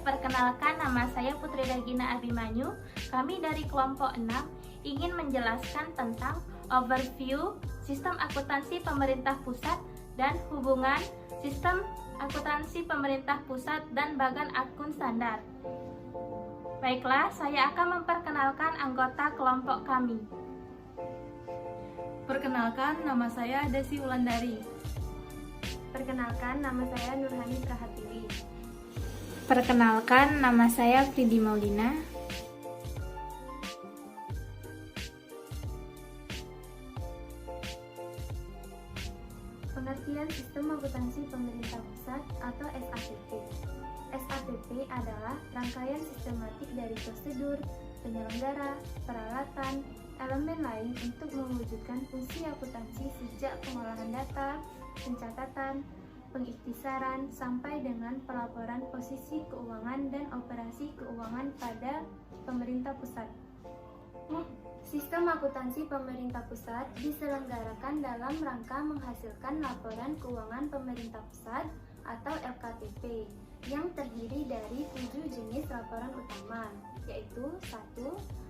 Perkenalkan, nama saya Putri Regina Abimanyu. Kami dari kelompok 6 ingin menjelaskan tentang overview sistem akuntansi pemerintah pusat dan hubungan sistem akuntansi pemerintah pusat dan bagan akun standar. Baiklah, saya akan memperkenalkan anggota kelompok kami. Perkenalkan, nama saya Desi Wulandari. Perkenalkan, nama saya Nurhani Prahatiwi. Perkenalkan, nama saya Fridi Maulina. Pengertian Sistem Akuntansi Pemerintah Pusat atau SAPP. SAPP adalah rangkaian sistematik dari prosedur, penyelenggara, peralatan, elemen lain untuk mewujudkan fungsi akuntansi sejak pengolahan data, pencatatan, pengikhtisaran, sampai dengan pelaporan posisi keuangan dan operasi keuangan pada pemerintah pusat. Sistem akuntansi pemerintah pusat diselenggarakan dalam rangka menghasilkan laporan keuangan pemerintah pusat atau LKPP yang terdiri dari 7 jenis laporan utama, yaitu 1.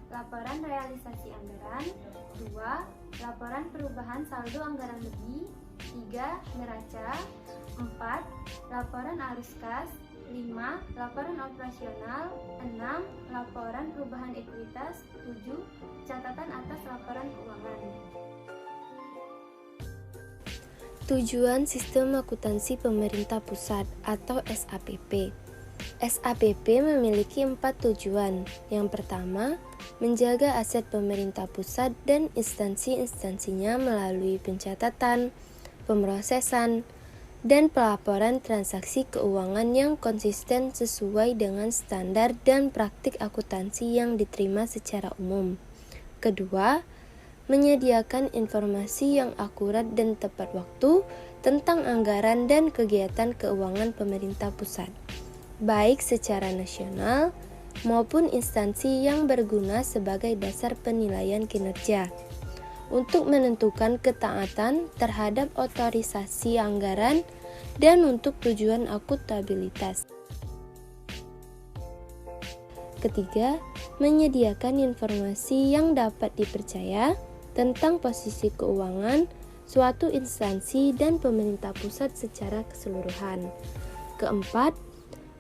Laporan realisasi anggaran, 2. Laporan perubahan saldo anggaran lebih, 3. Neraca, 4. Laporan arus kas, 5. Laporan operasional, 6. Laporan perubahan ekuitas, 7. Catatan atas laporan keuangan. Tujuan Sistem Akuntansi Pemerintah Pusat atau SAPP. SAPP memiliki 4 tujuan. Yang pertama, menjaga aset pemerintah pusat dan instansi-instansinya melalui pencatatan, pemrosesan, dan pelaporan transaksi keuangan yang konsisten sesuai dengan standar dan praktik akuntansi yang diterima secara umum. Kedua, menyediakan informasi yang akurat dan tepat waktu tentang anggaran dan kegiatan keuangan pemerintah pusat, baik secara nasional maupun instansi yang berguna sebagai dasar penilaian kinerja untuk menentukan ketaatan terhadap otorisasi anggaran dan untuk tujuan akuntabilitas. Ketiga, menyediakan informasi yang dapat dipercaya tentang posisi keuangan suatu instansi dan pemerintah pusat secara keseluruhan. Keempat,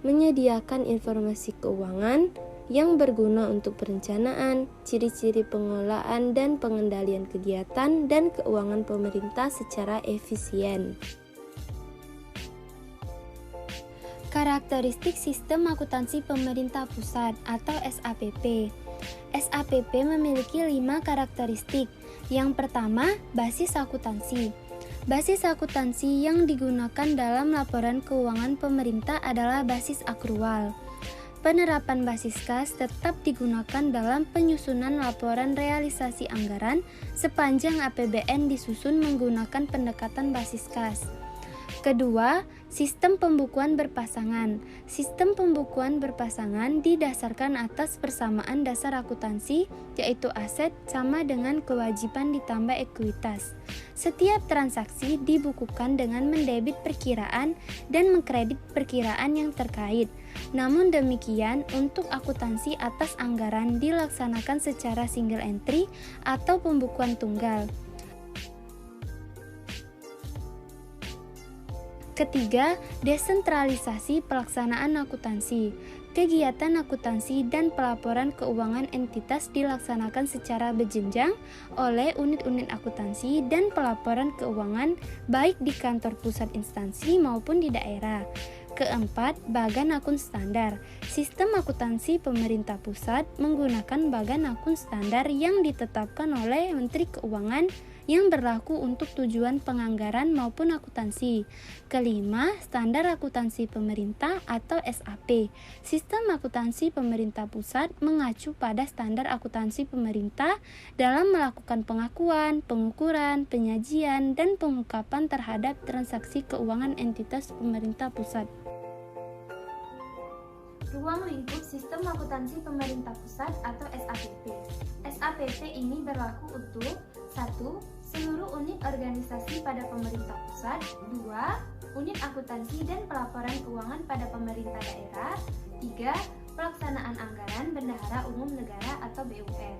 menyediakan informasi keuangan yang berguna untuk perencanaan, ciri-ciri pengelolaan dan pengendalian kegiatan dan keuangan pemerintah secara efisien. Karakteristik Sistem Akuntansi Pemerintah Pusat atau SAPP. SAPP memiliki 5 karakteristik. Yang pertama, basis akuntansi. Basis akuntansi yang digunakan dalam laporan keuangan pemerintah adalah basis akrual. Penerapan basis kas tetap digunakan dalam penyusunan laporan realisasi anggaran sepanjang APBN disusun menggunakan pendekatan basis kas. Kedua, sistem pembukuan berpasangan. Sistem pembukuan berpasangan didasarkan atas persamaan dasar akuntansi, yaitu aset sama dengan kewajiban ditambah ekuitas. Setiap transaksi dibukukan dengan mendebit perkiraan dan mengkredit perkiraan yang terkait. Namun demikian, untuk akuntansi atas anggaran dilaksanakan secara single entry atau pembukuan tunggal. Ketiga, desentralisasi pelaksanaan akuntansi. Kegiatan akuntansi dan pelaporan keuangan entitas dilaksanakan secara berjenjang oleh unit-unit akuntansi dan pelaporan keuangan baik di kantor pusat instansi maupun di daerah. Keempat, bagan akun standar. Sistem akuntansi pemerintah pusat menggunakan bagan akun standar yang ditetapkan oleh Menteri Keuangan yang berlaku untuk tujuan penganggaran maupun akuntansi. Kelima, standar akuntansi pemerintah atau SAP. Sistem akuntansi pemerintah pusat mengacu pada standar akuntansi pemerintah dalam melakukan pengakuan, pengukuran, penyajian, dan pengungkapan terhadap transaksi keuangan entitas pemerintah pusat. Ruang lingkup Sistem Akuntansi Pemerintah Pusat atau SAPP. SAPP ini berlaku untuk 1. Seluruh unit organisasi pada pemerintah pusat. 2. Unit akuntansi dan pelaporan keuangan pada pemerintah daerah. 3. Pelaksanaan anggaran Bendahara Umum Negara atau BUN.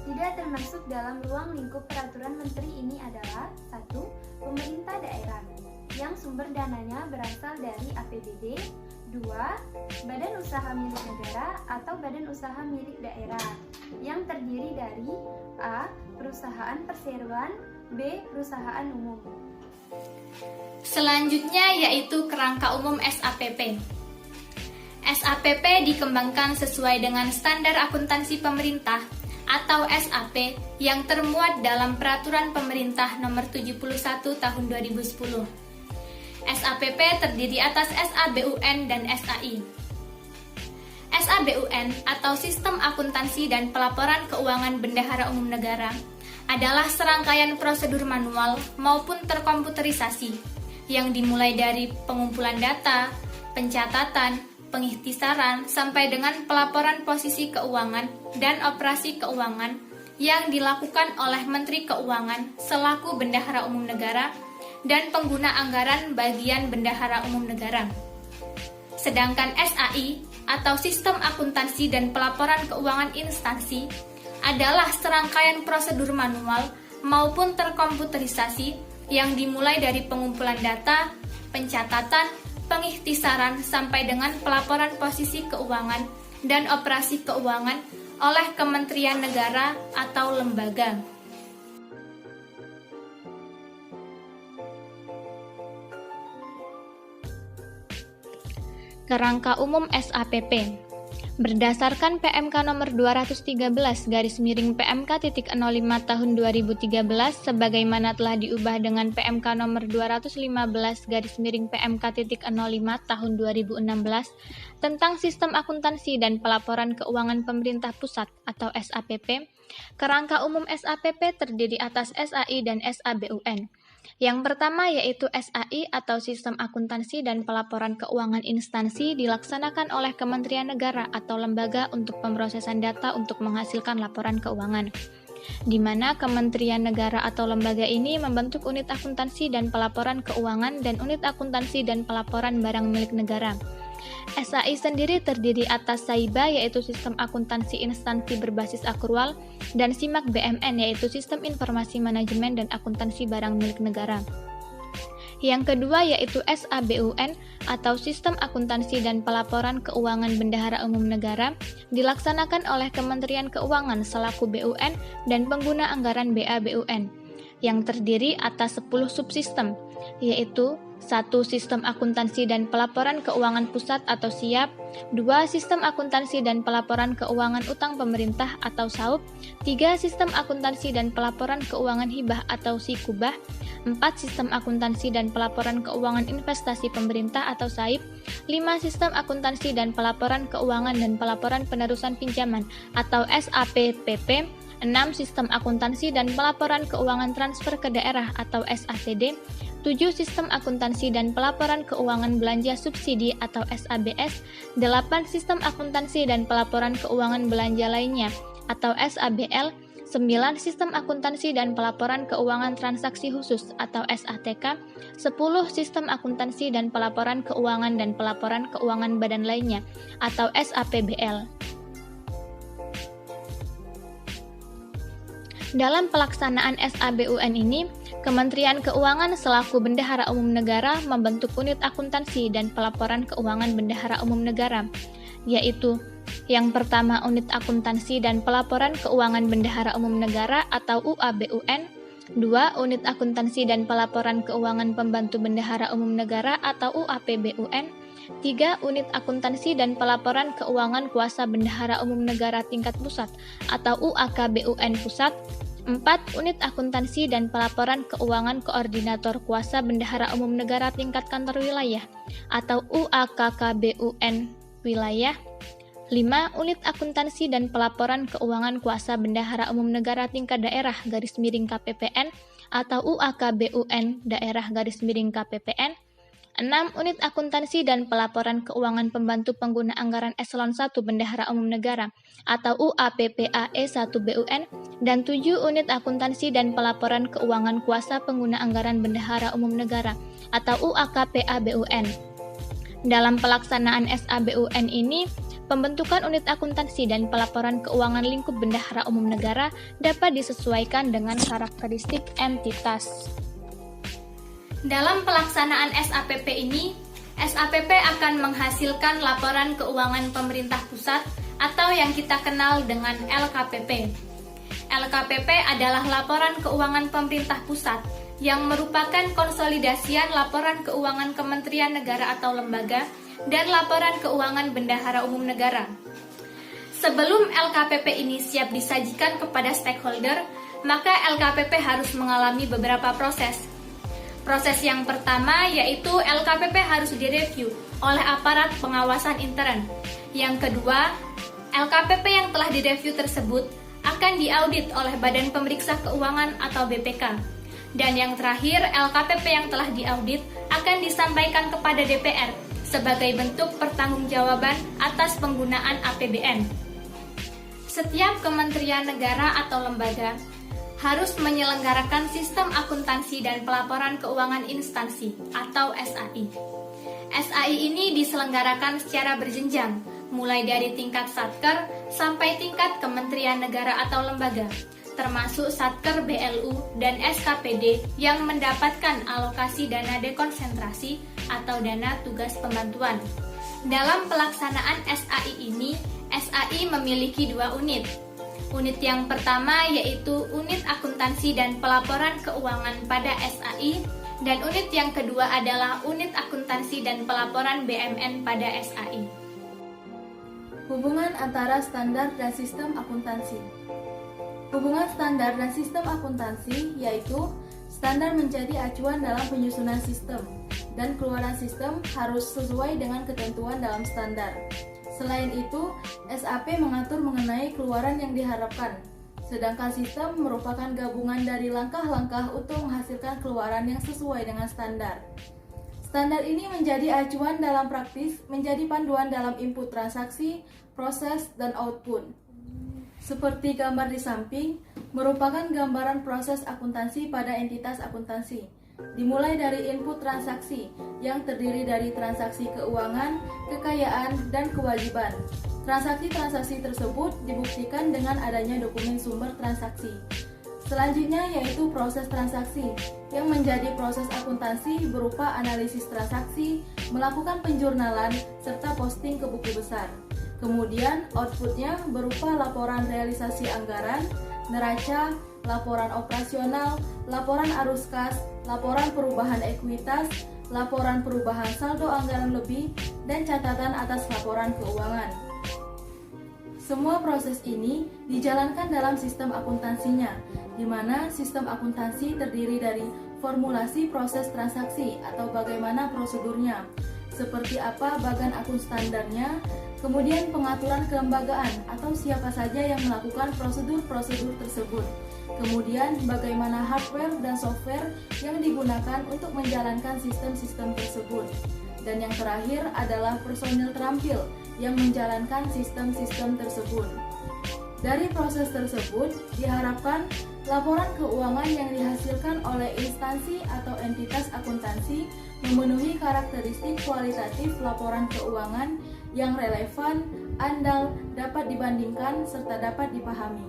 Tidak termasuk dalam ruang lingkup peraturan menteri ini adalah 1. Pemerintah daerah yang sumber dananya berasal dari APBD. 2. Badan usaha milik negara atau badan usaha milik daerah yang terdiri dari A. Perusahaan perseroan, B. Perusahaan umum. Selanjutnya yaitu kerangka umum SAPP. SAPP dikembangkan sesuai dengan standar akuntansi pemerintah atau SAP yang termuat dalam Peraturan Pemerintah Nomor 71 Tahun 2010. SAPP terdiri atas SABUN dan SAI. SABUN atau Sistem Akuntansi dan Pelaporan Keuangan Bendahara Umum Negara adalah serangkaian prosedur manual maupun terkomputerisasi yang dimulai dari pengumpulan data, pencatatan, pengikhtisaran, sampai dengan pelaporan posisi keuangan dan operasi keuangan yang dilakukan oleh Menteri Keuangan selaku Bendahara Umum Negara dan pengguna anggaran bagian Bendahara Umum Negara. Sedangkan SAI atau Sistem Akuntansi dan Pelaporan Keuangan Instansi adalah serangkaian prosedur manual maupun terkomputerisasi yang dimulai dari pengumpulan data, pencatatan, pengikhtisaran sampai dengan pelaporan posisi keuangan dan operasi keuangan oleh Kementerian Negara atau lembaga. Kerangka umum SAPP berdasarkan PMK nomor 213/PMK.05 tahun 2013 sebagaimana telah diubah dengan PMK nomor 215/PMK.05 tahun 2016 tentang Sistem Akuntansi dan Pelaporan Keuangan Pemerintah Pusat atau SAPP. Kerangka umum SAPP terdiri atas SAI dan SABUN. Yang pertama yaitu SAI atau Sistem Akuntansi dan Pelaporan Keuangan Instansi dilaksanakan oleh Kementerian Negara atau lembaga untuk pemrosesan data untuk menghasilkan laporan keuangan, di mana Kementerian Negara atau lembaga ini membentuk unit akuntansi dan pelaporan keuangan dan unit akuntansi dan pelaporan barang milik negara. SAI sendiri terdiri atas SAIBA yaitu Sistem Akuntansi Instansi Berbasis Akrual dan SIMAK BMN yaitu Sistem Informasi Manajemen dan Akuntansi Barang Milik Negara. Yang kedua yaitu SABUN atau Sistem Akuntansi dan Pelaporan Keuangan Bendahara Umum Negara dilaksanakan oleh Kementerian Keuangan selaku BUN dan pengguna anggaran BABUN yang terdiri atas 10 subsistem yaitu 1. Sistem Akuntansi dan Pelaporan Keuangan Pusat atau SIAP. 2. Sistem Akuntansi dan Pelaporan Keuangan Utang Pemerintah atau SAUP. 3. Sistem Akuntansi dan Pelaporan Keuangan Hibah atau SIKUBAH. 4. Sistem Akuntansi dan Pelaporan Keuangan Investasi Pemerintah atau SAIP. 5. Sistem Akuntansi dan Pelaporan Keuangan dan Pelaporan Penerusan Pinjaman atau SAPPP. 6. Sistem Akuntansi dan Pelaporan Keuangan Transfer ke Daerah atau SATD. 7. Sistem Akuntansi dan Pelaporan Keuangan Belanja Subsidi atau SABS. 8. Sistem Akuntansi dan Pelaporan Keuangan Belanja Lainnya atau SABL. 9. Sistem Akuntansi dan Pelaporan Keuangan Transaksi Khusus atau SATK. 10. Sistem Akuntansi dan Pelaporan Keuangan dan Pelaporan Keuangan Badan Lainnya atau SAPBL. Dalam pelaksanaan SABUN ini, Kementerian Keuangan selaku Bendahara Umum Negara membentuk unit akuntansi dan pelaporan keuangan Bendahara Umum Negara, yaitu yang pertama unit akuntansi dan pelaporan keuangan Bendahara Umum Negara atau UABUN, 2. Unit akuntansi dan pelaporan keuangan Pembantu Bendahara Umum Negara atau UAPBUN, 3. Unit akuntansi dan pelaporan keuangan Kuasa Bendahara Umum Negara tingkat pusat atau UAKBUN pusat, 4. Unit akuntansi dan pelaporan keuangan koordinator kuasa bendahara umum negara tingkat kantor wilayah atau UAKKBUN wilayah. 5. Unit akuntansi dan pelaporan keuangan kuasa bendahara umum negara tingkat daerah _KPPN atau UAKBUN daerah _KPPN. 6. Unit akuntansi dan pelaporan keuangan pembantu pengguna anggaran eselon 1 bendahara umum negara atau UAPPAE1BUN. Dan 7. Unit akuntansi dan pelaporan keuangan kuasa pengguna anggaran bendahara umum negara atau UAKPABUN. Dalam pelaksanaan SABUN ini, pembentukan unit akuntansi dan pelaporan keuangan lingkup bendahara umum negara dapat disesuaikan dengan karakteristik entitas. Dalam pelaksanaan SAPP ini, SAPP akan menghasilkan laporan keuangan pemerintah pusat atau yang kita kenal dengan LKPP. LKPP adalah laporan keuangan pemerintah pusat yang merupakan konsolidasian laporan keuangan kementerian negara atau lembaga dan laporan keuangan bendahara umum negara. Sebelum LKPP ini siap disajikan kepada stakeholder, maka LKPP harus mengalami beberapa proses. Proses yang pertama yaitu LKPP harus direview oleh aparat pengawasan intern. Yang kedua, LKPP yang telah direview tersebut akan diaudit oleh Badan Pemeriksa Keuangan atau BPK. Dan yang terakhir, LKPP yang telah diaudit akan disampaikan kepada DPR sebagai bentuk pertanggungjawaban atas penggunaan APBN. Setiap kementerian negara atau lembaga harus menyelenggarakan sistem akuntansi dan pelaporan keuangan instansi atau SAI. SAI ini diselenggarakan secara berjenjang, mulai dari tingkat Satker sampai tingkat kementerian negara atau lembaga, termasuk Satker BLU dan SKPD yang mendapatkan alokasi dana dekonsentrasi atau dana tugas pembantuan. Dalam pelaksanaan SAI ini, SAI memiliki 2 unit. Unit yang pertama yaitu unit akuntansi dan pelaporan keuangan pada SAI, dan unit yang kedua adalah unit akuntansi dan pelaporan BMN pada SAI. Hubungan antara standar dan sistem akuntansi. Hubungan standar dan sistem akuntansi yaitu standar menjadi acuan dalam penyusunan sistem, dan keluaran sistem harus sesuai dengan ketentuan dalam standar. Selain itu, SAP mengatur mengenai keluaran yang diharapkan, sedangkan sistem merupakan gabungan dari langkah-langkah untuk menghasilkan keluaran yang sesuai dengan standar. Standar ini menjadi acuan dalam praktis, menjadi panduan dalam input transaksi, proses, dan output. Seperti gambar di samping, merupakan gambaran proses akuntansi pada entitas akuntansi. Dimulai dari input transaksi yang terdiri dari transaksi keuangan, kekayaan, dan kewajiban. Transaksi-transaksi tersebut dibuktikan dengan adanya dokumen sumber transaksi. Selanjutnya yaitu proses transaksi yang menjadi proses akuntansi berupa analisis transaksi, melakukan penjurnalan, serta posting ke buku besar. Kemudian outputnya berupa laporan realisasi anggaran, neraca, laporan operasional, laporan arus kas, laporan perubahan ekuitas, laporan perubahan saldo anggaran lebih, dan catatan atas laporan keuangan. Semua proses ini dijalankan dalam sistem akuntansinya, di mana sistem akuntansi terdiri dari formulasi proses transaksi atau bagaimana prosedurnya, seperti apa bagan akun standarnya, kemudian pengaturan kelembagaan atau siapa saja yang melakukan prosedur-prosedur tersebut, kemudian bagaimana hardware dan software yang digunakan untuk menjalankan sistem-sistem tersebut, dan yang terakhir adalah personil terampil yang menjalankan sistem-sistem tersebut. Dari proses tersebut, diharapkan laporan keuangan yang dihasilkan oleh instansi atau entitas akuntansi memenuhi karakteristik kualitatif laporan keuangan yang relevan, andal, dapat dibandingkan, serta dapat dipahami.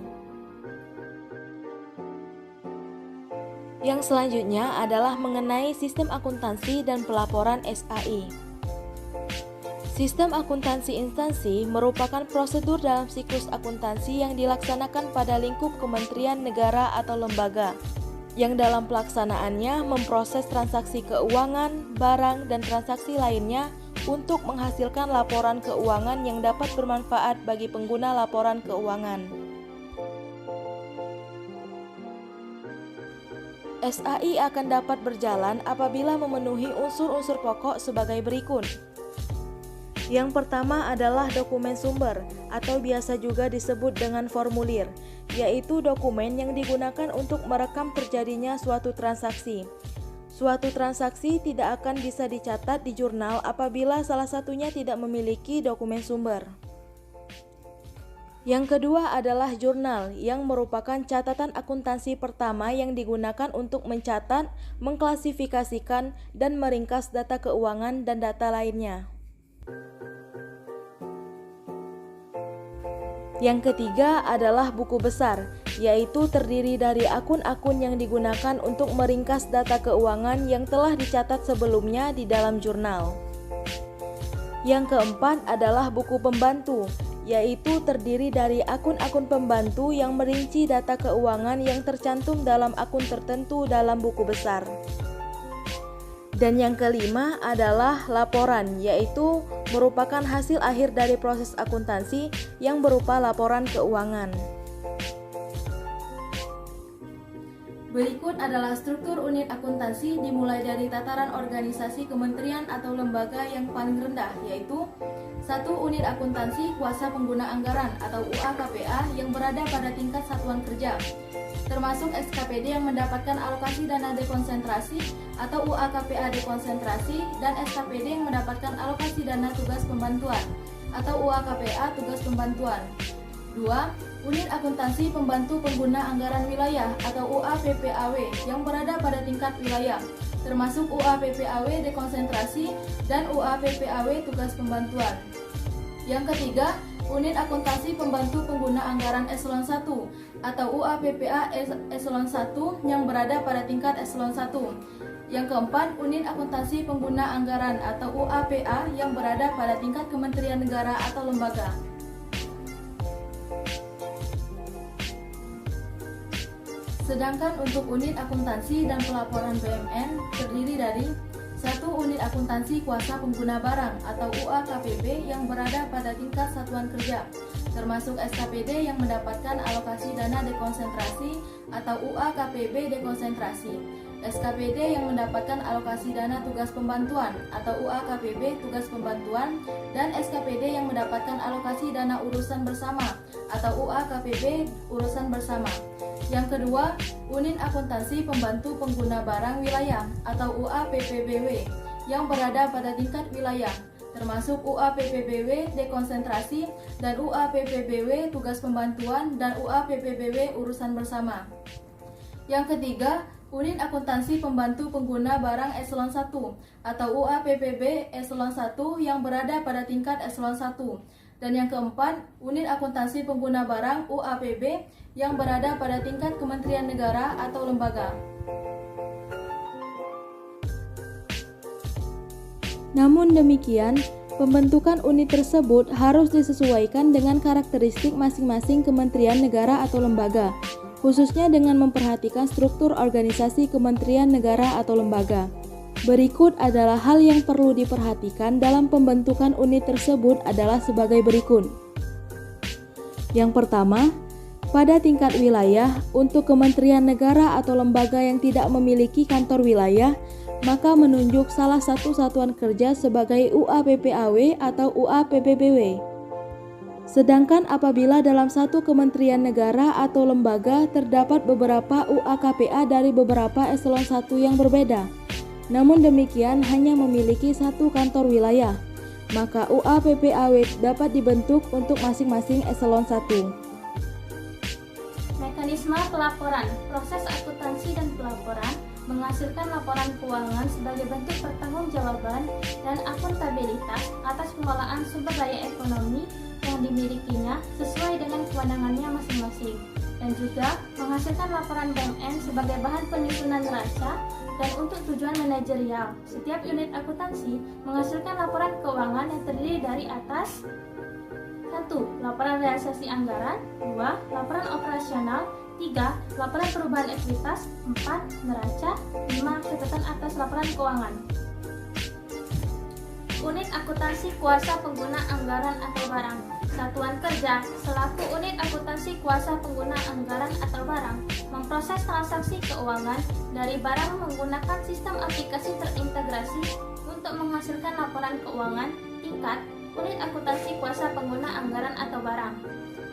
Yang selanjutnya adalah mengenai sistem akuntansi dan pelaporan SAI. Sistem akuntansi instansi merupakan prosedur dalam siklus akuntansi yang dilaksanakan pada lingkup kementerian negara atau lembaga, yang dalam pelaksanaannya memproses transaksi keuangan, barang, dan transaksi lainnya untuk menghasilkan laporan keuangan yang dapat bermanfaat bagi pengguna laporan keuangan. SAI akan dapat berjalan apabila memenuhi unsur-unsur pokok sebagai berikut. Yang pertama adalah dokumen sumber atau biasa juga disebut dengan formulir, yaitu dokumen yang digunakan untuk merekam terjadinya suatu transaksi. Suatu transaksi tidak akan bisa dicatat di jurnal apabila salah satunya tidak memiliki dokumen sumber. Yang kedua adalah jurnal, yang merupakan catatan akuntansi pertama yang digunakan untuk mencatat, mengklasifikasikan, dan meringkas data keuangan dan data lainnya. Yang ketiga adalah buku besar, yaitu terdiri dari akun-akun yang digunakan untuk meringkas data keuangan yang telah dicatat sebelumnya di dalam jurnal. Yang keempat adalah buku pembantu, yaitu terdiri dari akun-akun pembantu yang merinci data keuangan yang tercantum dalam akun tertentu dalam buku besar. Dan yang kelima adalah laporan, yaitu merupakan hasil akhir dari proses akuntansi yang berupa laporan keuangan. Berikut adalah struktur unit akuntansi dimulai dari tataran organisasi kementerian atau lembaga yang paling rendah, yaitu 1. Unit akuntansi kuasa pengguna anggaran atau UAKPA yang berada pada tingkat satuan kerja, termasuk SKPD yang mendapatkan alokasi dana dekonsentrasi atau UAKPA dekonsentrasi, dan SKPD yang mendapatkan alokasi dana tugas pembantuan atau UAKPA tugas pembantuan. 2. Unit akuntansi pembantu pengguna anggaran wilayah atau UAPPAW yang berada pada tingkat wilayah, termasuk UAPPAW dekonsentrasi dan UAPPAW tugas pembantuan. Yang ketiga, unit akuntansi pembantu pengguna anggaran eselon 1 atau UAPPA eselon 1 yang berada pada tingkat eselon 1. Yang keempat, unit akuntansi pengguna anggaran atau UAPA yang berada pada tingkat kementerian negara atau lembaga. Sedangkan untuk unit akuntansi dan pelaporan BMN terdiri dari 1. Unit akuntansi kuasa pengguna barang atau UAKPB yang berada pada tingkat satuan kerja, termasuk SKPD yang mendapatkan alokasi dana dekonsentrasi atau UAKPB dekonsentrasi, SKPD yang mendapatkan alokasi dana tugas pembantuan atau UAKPB tugas pembantuan, dan SKPD yang mendapatkan alokasi dana urusan bersama atau UAKPB urusan bersama. Yang kedua, unit akuntansi pembantu pengguna barang wilayah atau UAPPBW yang berada pada tingkat wilayah, termasuk UAPPBW dekonsentrasi dan UAPPBW tugas pembantuan dan UAPPBW urusan bersama. Yang ketiga, unit akuntansi pembantu pengguna barang eselon 1 atau UAPPB eselon 1 yang berada pada tingkat eselon 1. Dan yang keempat, unit akuntansi pengguna barang UAPB yang berada pada tingkat kementerian negara atau lembaga. Namun demikian, pembentukan unit tersebut harus disesuaikan dengan karakteristik masing-masing kementerian negara atau lembaga, khususnya dengan memperhatikan struktur organisasi kementerian negara atau lembaga. Berikut adalah hal yang perlu diperhatikan dalam pembentukan unit tersebut adalah sebagai berikut. Yang pertama, pada tingkat wilayah, untuk kementerian negara atau lembaga yang tidak memiliki kantor wilayah, maka menunjuk salah satu satuan kerja sebagai UAPPAW atau UAPPBW. Sedangkan apabila dalam satu kementerian negara atau lembaga terdapat beberapa UAKPA dari beberapa eselon 1 yang berbeda, namun demikian hanya memiliki satu kantor wilayah, maka UAPPAW dapat dibentuk untuk masing-masing eselon 1. Mekanisme pelaporan. Proses akuntansi dan pelaporan menghasilkan laporan keuangan sebagai bentuk pertanggungjawaban dan akuntabilitas atas pengelolaan sumber daya ekonomi yang dimilikinya sesuai dengan kewenangannya masing-masing, dan juga menghasilkan laporan BMN sebagai bahan penyusunan neraca dan untuk tujuan manajerial. Setiap unit akuntansi menghasilkan laporan keuangan yang terdiri dari atas 1. Laporan realisasi anggaran, 2. Laporan operasional, 3. Laporan perubahan ekuitas, 4. Neraca, 5. Catatan atas laporan keuangan. Unit akuntansi kuasa pengguna anggaran atau barang. Satuan kerja selaku unit akuntansi kuasa pengguna anggaran atau barang memproses transaksi keuangan dari barang menggunakan sistem aplikasi terintegrasi untuk menghasilkan laporan keuangan tingkat unit akuntansi kuasa pengguna anggaran atau barang.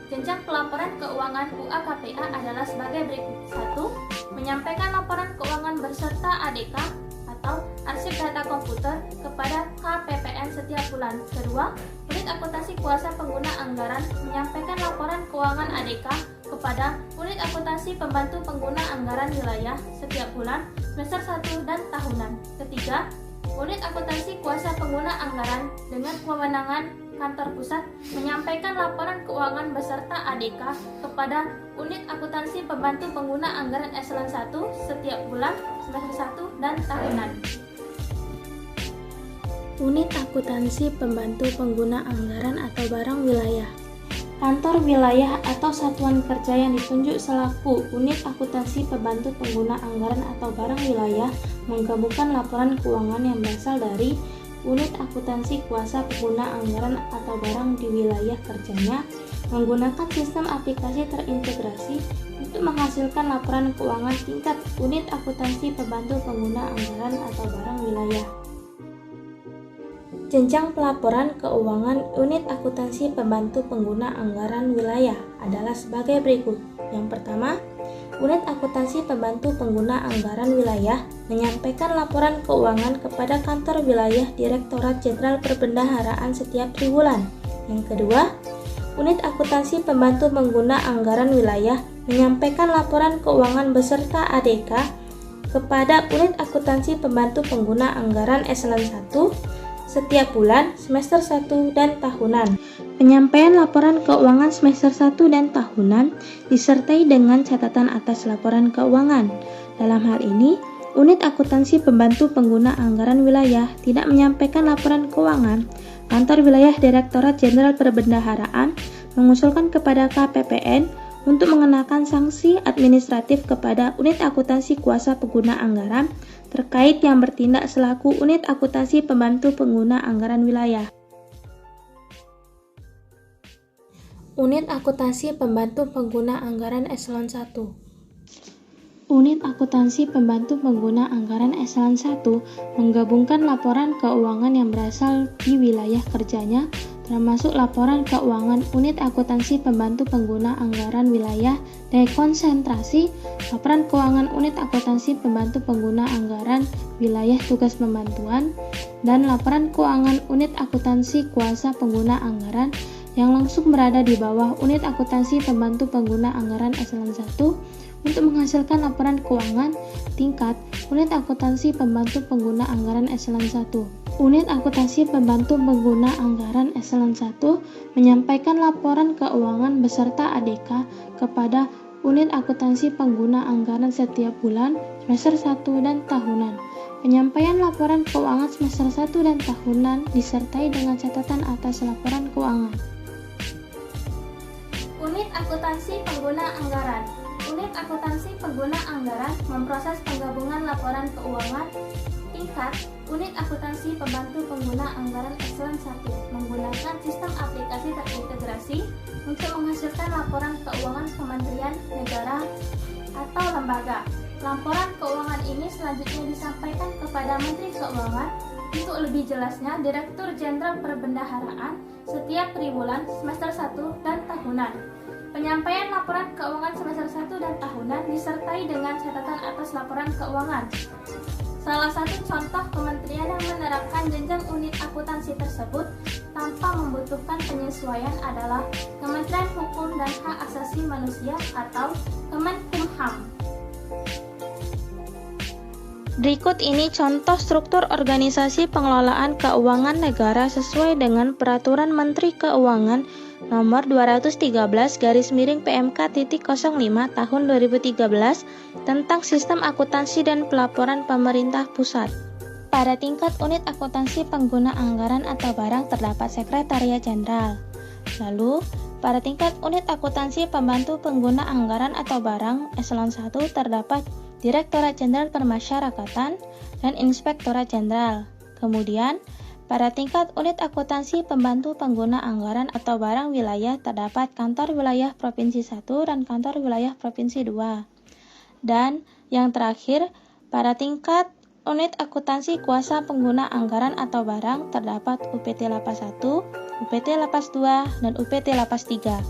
Jenjang pelaporan keuangan UA-KPA adalah sebagai berikut. 1. Menyampaikan laporan keuangan beserta ADK atau arsip data komputer kepada KPPN setiap bulan. Kedua, unit akuntansi kuasa pengguna anggaran menyampaikan laporan keuangan ADK kepada unit akuntansi pembantu pengguna anggaran wilayah setiap bulan, semester 1 dan tahunan. Ketiga, unit akuntansi kuasa pengguna anggaran dengan kewenangan kantor pusat menyampaikan laporan keuangan beserta ADK kepada unit akuntansi pembantu pengguna anggaran eselon 1 setiap bulan, semester 1 dan tahunan. Unit akuntansi pembantu pengguna anggaran atau barang wilayah. Kantor wilayah atau satuan kerja yang ditunjuk selaku unit akuntansi pembantu pengguna anggaran atau barang wilayah menggabungkan laporan keuangan yang berasal dari unit akuntansi kuasa pengguna anggaran atau barang di wilayah kerjanya menggunakan sistem aplikasi terintegrasi untuk menghasilkan laporan keuangan tingkat unit akuntansi pembantu pengguna anggaran atau barang wilayah. Jenjang pelaporan keuangan unit akuntansi pembantu pengguna anggaran wilayah adalah sebagai berikut. Yang pertama, unit akuntansi pembantu pengguna anggaran wilayah menyampaikan laporan keuangan kepada kantor wilayah Direktorat Jenderal Perbendaharaan setiap triwulan. Yang kedua, unit akuntansi pembantu pengguna anggaran wilayah menyampaikan laporan keuangan beserta ADK kepada unit akuntansi pembantu pengguna anggaran eselon 1 setiap bulan, semester 1 dan tahunan. Penyampaian laporan keuangan semester 1 dan tahunan disertai dengan catatan atas laporan keuangan. Dalam hal ini, unit akuntansi pembantu pengguna anggaran wilayah tidak menyampaikan laporan keuangan. Kantor wilayah Direktorat Jenderal Perbendaharaan mengusulkan kepada KPPN untuk mengenakan sanksi administratif kepada unit akuntansi kuasa pengguna anggaran terkait yang bertindak selaku unit akuntansi pembantu pengguna anggaran wilayah. Unit akuntansi pembantu pengguna anggaran eselon 1. Unit akuntansi pembantu pengguna anggaran eselon 1 menggabungkan laporan keuangan yang berasal di wilayah kerjanya termasuk laporan keuangan unit akuntansi pembantu pengguna anggaran wilayah dekonsentrasi, laporan keuangan unit akuntansi pembantu pengguna anggaran wilayah tugas pembantuan, dan laporan keuangan unit akuntansi kuasa pengguna anggaran yang langsung berada di bawah unit akuntansi pembantu pengguna anggaran eselon 1 untuk menghasilkan laporan keuangan tingkat unit akuntansi pembantu pengguna anggaran eselon 1. Unit akuntansi pembantu pengguna anggaran eselon 1 menyampaikan laporan keuangan beserta ADK kepada unit akuntansi pengguna anggaran setiap bulan, semester 1 dan tahunan. Penyampaian laporan keuangan semester 1 dan tahunan disertai dengan catatan atas laporan keuangan. Unit akuntansi pengguna anggaran. Unit akuntansi pengguna anggaran memproses penggabungan laporan keuangan tingkat unit akuntansi pembantu pengguna anggaran eselon 1 menggunakan sistem aplikasi terintegrasi untuk menghasilkan laporan keuangan kementerian, negara, atau lembaga. Laporan keuangan ini selanjutnya disampaikan kepada Menteri Keuangan. Untuk lebih jelasnya, Direktur Jenderal Perbendaharaan setiap triwulan, semester 1 dan tahunan. Penyampaian laporan keuangan semester 1 dan tahunan disertai dengan catatan atas laporan keuangan. Salah satu contoh kementerian yang menerapkan jenjang unit akuntansi tersebut tanpa membutuhkan penyesuaian adalah Kementerian Hukum dan Hak Asasi Manusia atau Kemenkumham. Berikut ini contoh struktur organisasi pengelolaan keuangan negara sesuai dengan Peraturan Menteri Keuangan Nomor 213/PMK.05 Tahun 2013 tentang Sistem Akuntansi dan Pelaporan Pemerintah Pusat. Pada tingkat unit akuntansi pengguna anggaran atau barang terdapat Sekretariat Jenderal. Lalu, pada tingkat unit akuntansi pembantu pengguna anggaran atau barang eselon 1 terdapat Direktorat Jenderal Permasyarakatan dan Inspektorat Jenderal. Kemudian, pada tingkat unit akuntansi pembantu pengguna anggaran atau barang wilayah terdapat Kantor Wilayah Provinsi 1 dan Kantor Wilayah Provinsi 2. Dan yang terakhir, pada tingkat unit akuntansi kuasa pengguna anggaran atau barang terdapat UPT Lapas 1, UPT Lapas 2, dan UPT Lapas 3.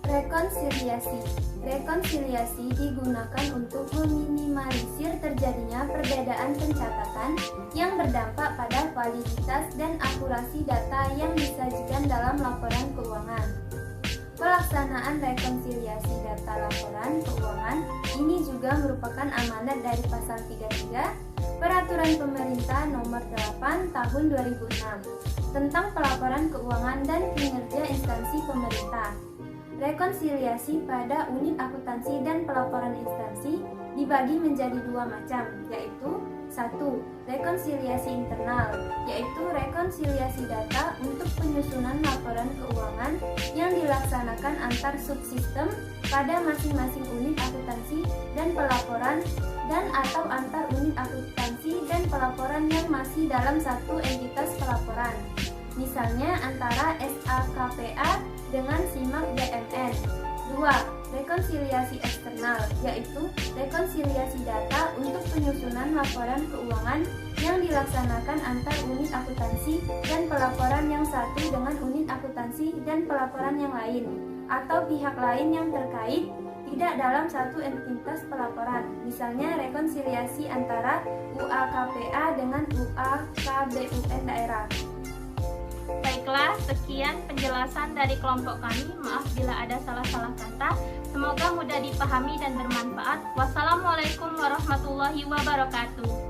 Rekonsiliasi. Rekonsiliasi digunakan untuk meminimalisir terjadinya perbedaan pencatatan yang berdampak pada validitas dan akurasi data yang disajikan dalam laporan keuangan. Pelaksanaan rekonsiliasi data laporan keuangan ini juga merupakan amanat dari pasal 33 Peraturan Pemerintah Nomor 8 Tahun 2006 tentang pelaporan keuangan dan kinerja instansi pemerintah. Rekonsiliasi pada unit akuntansi dan pelaporan instansi dibagi menjadi dua macam, yaitu 1. Rekonsiliasi internal, yaitu rekonsiliasi data untuk penyusunan laporan keuangan yang dilaksanakan antar subsistem pada masing-masing unit akuntansi dan pelaporan dan atau antar unit akuntansi dan pelaporan yang masih dalam satu entitas pelaporan. Misalnya antara SAKPA dengan SIMAK BMN. 2. Rekonsiliasi eksternal, yaitu rekonsiliasi data untuk penyusunan laporan keuangan yang dilaksanakan antar unit akuntansi dan pelaporan yang satu dengan unit akuntansi dan pelaporan yang lain, atau pihak lain yang terkait tidak dalam satu entitas pelaporan. Misalnya rekonsiliasi antara UAKPA dengan UAKBUN daerah. Baiklah, sekian penjelasan dari kelompok kami. Maaf bila ada salah-salah kata. Semoga mudah dipahami dan bermanfaat. Wassalamualaikum warahmatullahi wabarakatuh.